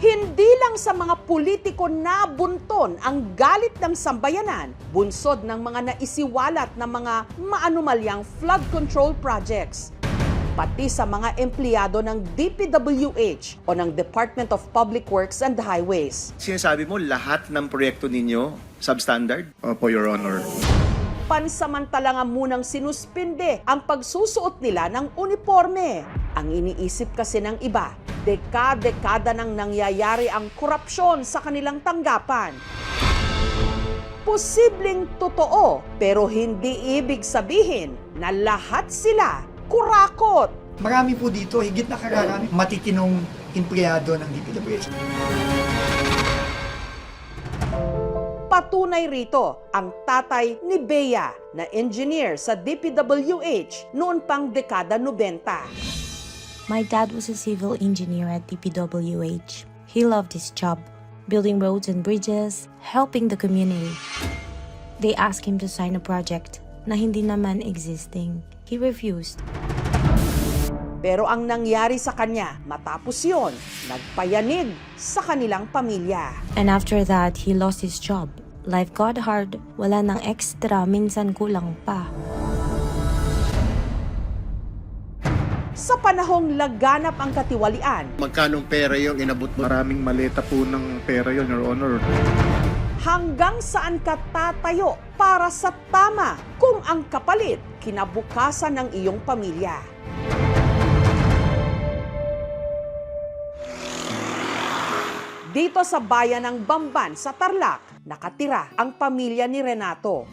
Hindi lang sa mga politiko na bunton ang galit ng sambayanan, bunsod ng mga naisiwalat na mga maanumalyang flood control projects. Pati sa mga empleyado ng DPWH o ng Department of Public Works and Highways. Sinasabi mo lahat ng proyekto ninyo substandard? Opo, Your Honor. Pansamantala nga munang sinuspinde ang pagsusuot nila ng uniforme. Ang iniisip kasi ng iba, dekada-dekada nang nangyayari ang korupsyon sa kanilang tanggapan. Posibleng totoo, pero hindi ibig sabihin na lahat sila kurakot. Marami po dito, higit na kararami, matitinong empleyado ng DPWH. Patunay rito ang tatay ni Bea na engineer sa DPWH noon pang dekada 90. My dad was a civil engineer at DPWH. He loved his job, building roads and bridges, helping the community. They asked him to sign a project na hindi naman existing. He refused. Pero ang nangyari sa kanya matapos yon, nagpayanig sa kanilang pamilya. And after that, he lost his job. Life got hard, wala nang extra, minsan kulang pa. Sa panahong laganap ang katiwalian, Magkanong pera yung inabot mo? Maraming maleta po ng pera yon, Your Honor. hanggang saan ka tatayo para sa tama kung ang kapalit kinabukasan ng iyong pamilya. Dito sa bayan ng Bamban sa Tarlac, nakatira ang pamilya ni Renato.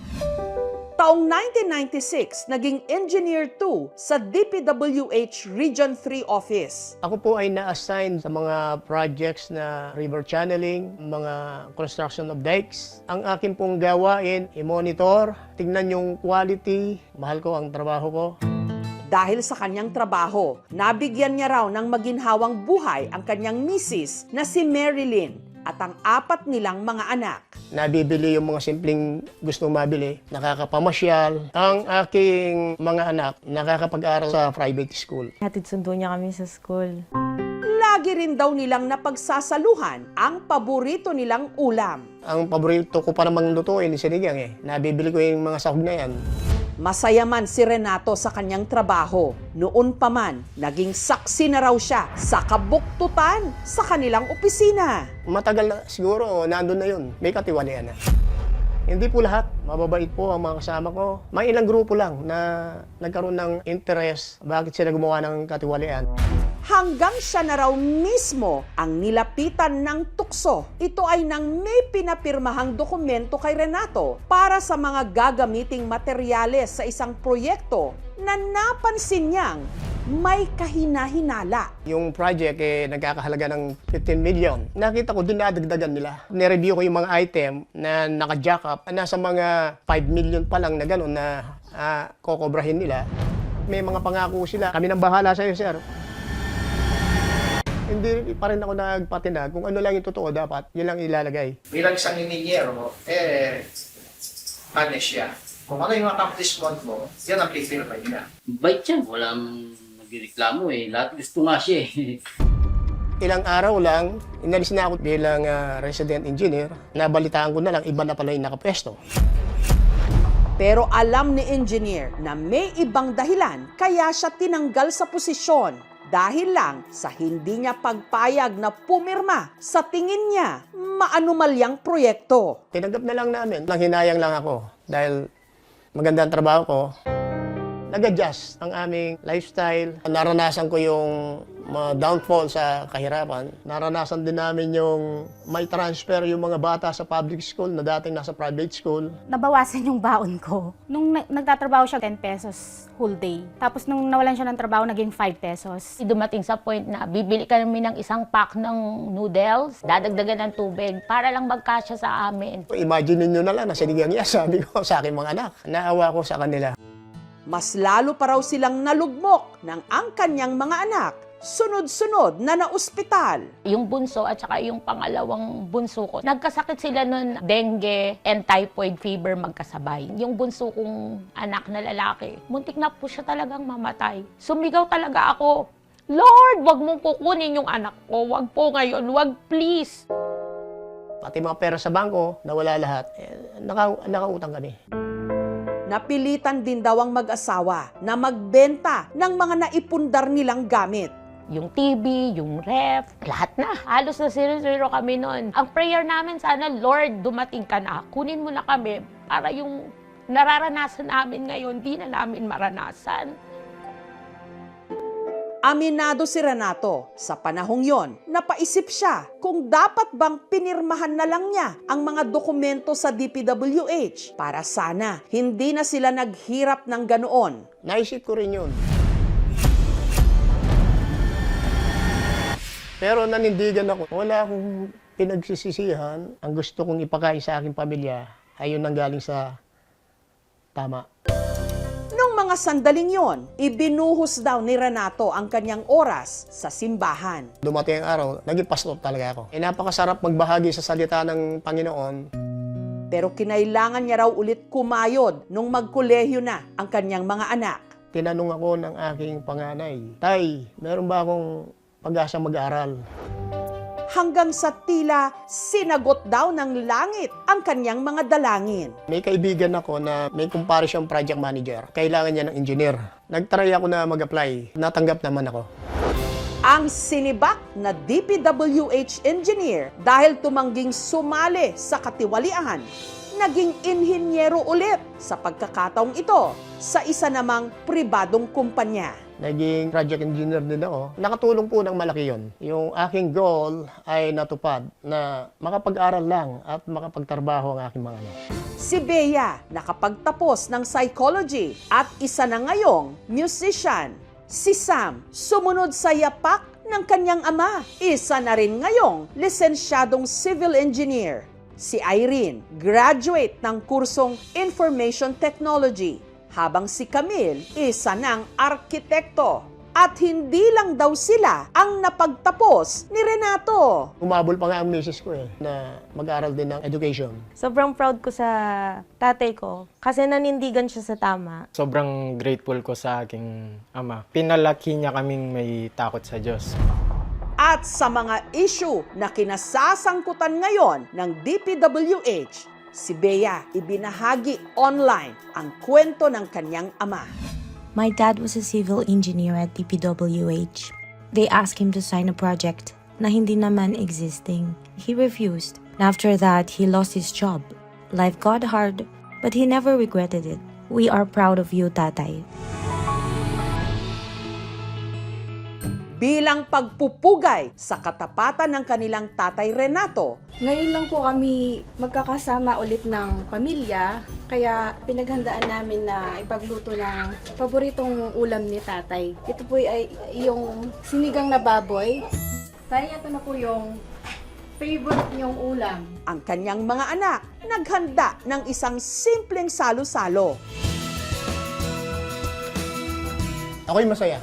Taong 1996, naging Engineer 2 sa DPWH Region 3 Office. Ako po ay na-assign sa mga projects na river channeling, mga construction of dikes. Ang akin pong gawain, i-monitor, tignan yung quality, mahal ko ang trabaho ko. Dahil sa kanyang trabaho, nabigyan niya raw ng maginhawang buhay ang kanyang misis na si Marilyn at ang 4 nilang mga anak. Nabibili yung mga simpleng gustong mabili, nakakapamasyal. Ang aking mga anak, nakakapag-aral sa private school. Hatid sundo niya kami sa school. Lagi rin daw nilang napagsasaluhan ang paborito nilang ulam. Ang paborito ko pa namang lutuin, sinigang eh. Nabibili ko yung mga sahog na yan. Masaya man si Renato sa kanyang trabaho. Noon pa man, naging saksi na raw siya sa kabuktutan sa kanilang opisina. Matagal na siguro, nandun na yun. May katiwalian na. Hindi po lahat. Mababait po ang mga kasama ko. May ilang grupo lang na nagkaroon ng interest bakit sila gumawa ng katiwalian. Hanggang siya na raw mismo ang nilapitan ng tukso. Ito ay nang may pinapirmahang dokumento kay Renato para sa mga gagamiting materyales sa isang proyekto na napansin niyang may kahina-hinala. Yung project nagkakahalaga ng 15 million. Nakita ko, dinadagdagan nila. Nireview ko yung mga item na naka-jack up. Nasa mga 5 million pa lang na gano'n na kokobrahin nila. May mga pangako sila. Kami nang bahala sa'yo, sir. Hindi pa rin ako nagpatinag. Kung ano lang yung totoo dapat, yun lang ilalagay. Bilang isang inhinyero, ano siya? Kung ano yung accomplishment mo, yan ang pipirma niya. Bait yan. Walang nagreklamo eh. Lahat gusto nga siya eh. Ilang araw lang, inalis na ako bilang resident engineer. Nabalitaan ko na lang, iba na pala yung nakapwesto. Pero alam ni engineer na may ibang dahilan kaya siya tinanggal sa posisyon. Dahil lang sa hindi niya pagpayag na pumirma sa tingin niya maanumalyang proyekto. Tinanggap na lang namin. Nanghinayang lang ako dahil maganda ang trabaho ko. Nag-adjust ang aming lifestyle. Naranasan ko yung mga downfall sa kahirapan. Naranasan din namin yung may transfer yung mga bata sa public school na dating nasa private school. Nabawasan yung baon ko. Nung nagtatrabaho siya, 10 pesos whole day. Tapos nung nawalan siya ng trabaho, naging 5 pesos. Dumating sa point na bibili kami ng isang pack ng noodles, dadagdagan ng tubig para lang magkasya sa amin. Imagine niyo na lang na sinigang niya, sabi ko sa aking mga anak. Naawa ko sa kanila. Mas lalo pa raw silang nalugmok ng ang kanyang mga anak, sunod-sunod na naospital. Yung bunso at saka yung pangalawang bunso ko, nagkasakit sila nun dengue and typhoid fever magkasabay. Yung bunso kong anak na lalaki, muntik na po siya talagang mamatay. Sumigaw talaga ako. Lord, wag mong kukunin yung anak ko. Wag po ngayon. Wag, please. Pati mga pera sa bangko, nawala lahat. Nakautang kami. Napilitan din daw ang mag-asawa na magbenta ng mga naipundar nilang gamit. Yung TV, yung ref, lahat na. Halos na zero kami noon. Ang prayer namin sana, Lord, dumating ka na. Kunin mo na kami para yung nararanasan namin ngayon, di na namin maranasan. Aminado si Renato, sa panahong yon, napaisip siya kung dapat bang pinirmahan na lang niya ang mga dokumento sa DPWH para sana hindi na sila naghirap ng ganoon. Naisip ko rin yun. Pero nanindigan ako. Wala akong pinagsisisihan. Ang gusto kong ipakain sa aking pamilya ay yun ang galing sa tama. Nung mga sandaling yon, ibinuhos daw ni Renato ang kanyang oras sa simbahan. Dumating ang araw, naging pastor talaga ako. Napakasarap magbahagi sa salita ng Panginoon. Pero kinailangan niya raw ulit kumayod nung magkolehiyo na ang kanyang mga anak. Tinanong ako ng aking panganay, Tay, meron ba akong pag-asa mag-aaral? Hanggang sa tila sinagot daw ng langit ang kanyang mga dalangin. May kaibigan ako na may comparison project manager. Kailangan niya ng engineer. Nag-try ako na mag-apply. Natanggap naman ako. Ang sinibak na DPWH engineer dahil tumangging sumali sa katiwalian, naging inhinyero ulit sa pagkakataong ito sa isa namang pribadong kumpanya. Naging project engineer din ako. Nakatulong po ng malaki yon. Yung aking goal ay natupad na makapag-aral lang at makapagtrabaho ang aking mga anak. Si Bea nakapagtapos ng psychology at isa na ngayong musician. Si Sam sumunod sa yapak ng kanyang ama. Isa na rin ngayong lisensyadong civil engineer. Si Irene, graduate ng kursong Information Technology. Habang si Camille, isa ng arkitekto. At hindi lang daw sila ang napagtapos ni Renato. Umabol pa nga ang misis ko na mag-aral din ng education. Sobrang proud ko sa tatay ko kasi nanindigan siya sa tama. Sobrang grateful ko sa aking ama. Pinalaki niya kaming may takot sa Diyos. At sa mga issue na kinasasangkutan ngayon ng DPWH, si Bea ibinahagi online ang kwento ng kanyang ama. My dad was a civil engineer at DPWH. They asked him to sign a project na hindi naman existing. He refused. After that, he lost his job. Life got hard, but he never regretted it. We are proud of you, tatay. Bilang pagpupugay sa katapatan ng kanilang tatay Renato, ngayon lang po kami magkakasama ulit ng pamilya, kaya pinaghandaan namin na ipagluto ng paboritong ulam ni tatay. Ito po ay yung sinigang na baboy. Tay, ito na po yung favorite niyong ulam. ang kanyang mga anak naghanda ng isang simpleng salo-salo. Ako'y masaya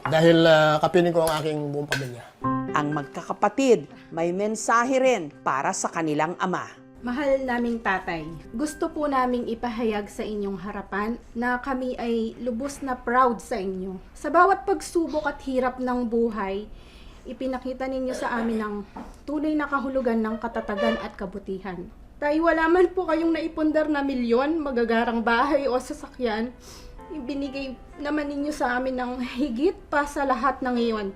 dahil kapiling ko ang aking buong pamilya. Ang magkakapatid may mensahe rin para sa kanilang ama. Mahal naming tatay, gusto po naming ipahayag sa inyong harapan na kami ay lubos na proud sa inyo. Sa bawat pagsubok at hirap ng buhay, ipinakita ninyo sa amin ang tunay na kahulugan ng katatagan at kabutihan. Tay, wala man po kayong naipundar na milyon, magagarang bahay o sasakyan, ibinigay naman ninyo sa amin ng higit pa sa lahat ng iyon.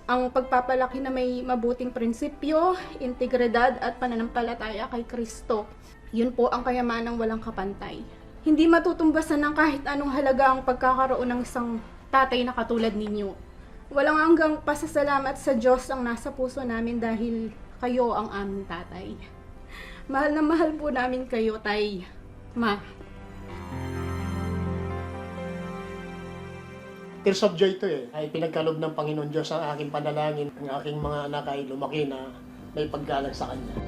Ang pagpapalaki na may mabuting prinsipyo, integridad at pananampalataya kay Kristo. Yun po ang kayamanang walang kapantay. Hindi matutumbasan ng kahit anong halaga ang pagkakaroon ng isang tatay na katulad ninyo. Walang hanggang pasasalamat sa Diyos ang nasa puso namin dahil kayo ang aming tatay. Mahal na mahal po namin kayo, Tay. Ma. Tears of joy to ay pinagkalob ng Panginoon Diyos ang aking panalangin. Ang aking mga anak ay lumaki na may paggalang sa Kanya.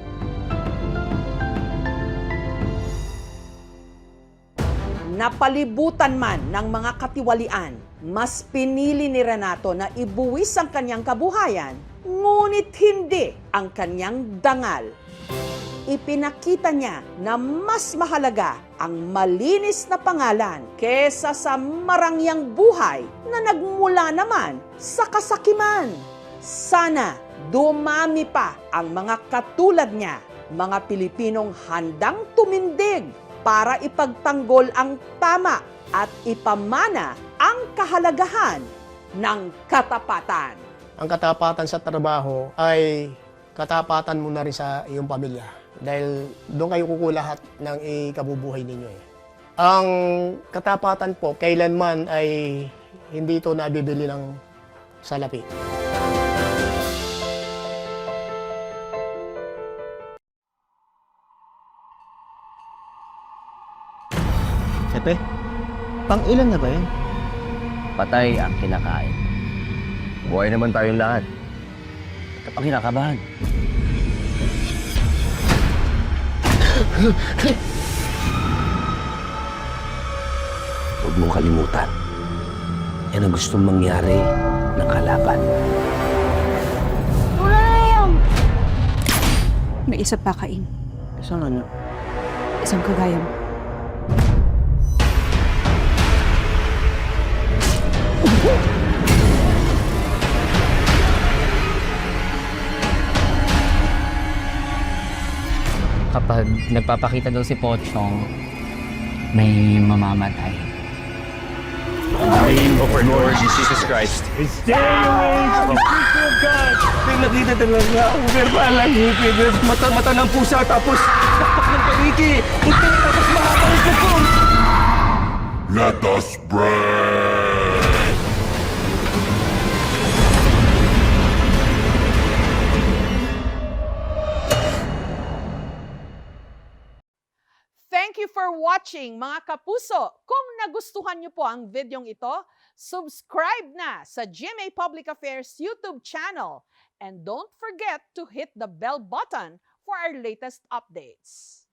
Napalibutan man ng mga katiwalian, mas pinili ni Renato na ibuwis ang kanyang kabuhayan, ngunit hindi ang kanyang dangal. Ipinakita niya na mas mahalaga ang malinis na pangalan kesa sa marangyang buhay na nagmula naman sa kasakiman. Sana dumami pa ang mga katulad niya, mga Pilipinong handang tumindig para ipagtanggol ang tama at ipamana ang kahalagahan ng katapatan. Ang katapatan sa trabaho ay katapatan mo na rin sa iyong pamilya. Dahil doon kayo kukulahat ng ikabubuhay ninyo. Ang katapatan po, kailanman ay hindi ito nabibili ng salapi. Hepe, pang ilan na ba yan? Patay ang kinakain. Buhay naman tayong lahat. Ito pang kinakabahan. Huwag mong kalimutan. Yan ang gustong mangyari ng kalaban. May isa pa, Kain. Isang ano? Isang kagaya mo. Kapag nagpapakita daw si Pochong, may mamamatay. In the name of our Lord Jesus Christ. Stay away from the people of God! May nakita talaga ang verbalang hipid. Mata ng pusa tapos takpak ng paniki. Punta tapos makakalit ko po. Let us pray! Thank you for watching, mga kapuso. Kung nagustuhan niyo po ang videong ito, subscribe na sa GMA Public Affairs YouTube channel. And don't forget to hit the bell button for our latest updates.